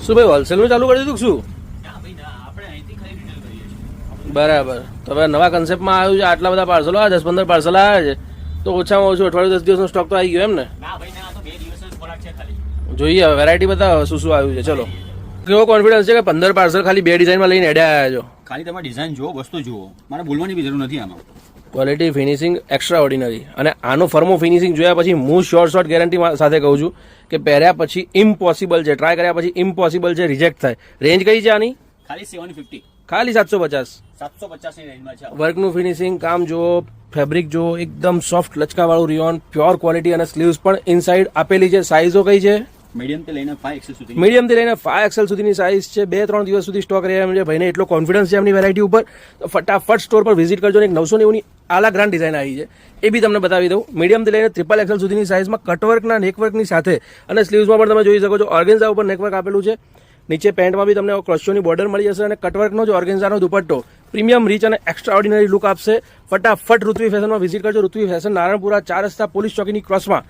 શું ભાઈ હોલસેલનું ચાલુ કરી દીધું શું? બરાબર. તો હવે નવા કન્સેપ્ટમાં આવ્યું છે, આટલા બધા પાર્સલો આવ્યા, 10-15 પાર્સલ આવ્યા છે, તો ઓછામાં ઓછું અઠવાડિયું 10 દિવસનો સ્ટોક તો આવી ગયો એમ ને? જોઈએ હવે વેરાયટી બતાવો શું શું આવ્યું છે. ચલો, કેવો કોન્ફિડન્સ છે કે 15 પાર્સલ ખાલી 2 ડિઝાઇનમાં લઈને એડે આવ્યા છો? ખાલી તમે ડિઝાઇન જુઓ, વસ્તુ જુઓ, મારે બોલવાની બી જરૂર નથી આમાં. Quality finishing extra ordinary. અને આનું ફર્મો ફિનિશિંગ જોયા પછી હું શોર્ટ ગેરંટી સાથે કહું છું કે પહેર્યા પછી ઇમ્પોસિબલ છે, ટ્રાય કર્યા પછી ઇમ્પોસિબલ છે, રિજેક્ટ થાય. રેન્જ કઈ છે આની? ખાલી 750, ખાલી 750. 750 ની રેન્જમાં છે. વર્કનું ફિનિશિંગ, કામ જુઓ, ફેબ્રિક જુઓ, એકદમ સોફ્ટ લચકાવાળું રિયોન, પ્યોર ક્વોલિટી. અને સ્લીવ્સ પણ ઇનસાઇડ આપેલી છે. સાઇઝો કઈ છે? મીડિયમ થી લઈને 5XL સુધી. મીડિયમ થી લઈને 5XL સુધીની સાઇઝ છે. 2-3 દિવસ સુધી સ્ટોક રહે એમ છે. ભાઈને એટલો કોન્ફિડન્સ છે એમની વેરાયટી ઉપર, તો ફટાફટ સ્ટોર પર વિઝિટ કરજો. ને એક 990 ની આલા ગ્રાન્ડ ડિઝાઇન આવી છે, એ બી તમને બતાવી દઉં. મીડિયમ થી લઈને XXL સુધીની સાઇઝમાં કટવર્કના નેકવર્કની સાથે, અને સ્લીવ્સમાં પણ તમે જોઈ શકો છો ઓર્ગેન્ઝા ઉપર નેકવર્ક આપેલું છે. નીચે પેન્ટમાં બી તમને ક્રોશિયોની બોર્ડર મળી જશે, અને કટવર્કનો જ ઓર્ગેન્ઝાનો દુપટ્ટો પ્રીમિયમ રીચ અને એક્સ્ટ્રા ઓર્ડિનરી લુક આપશે. ફટાફટ ઋત્વી ફેશનમાં વિઝિટ કરજો. ઋત્વી ફેશન નારણપુરા 4 રસ્તા પોલીસ ચોકીની ક્રોસમાં.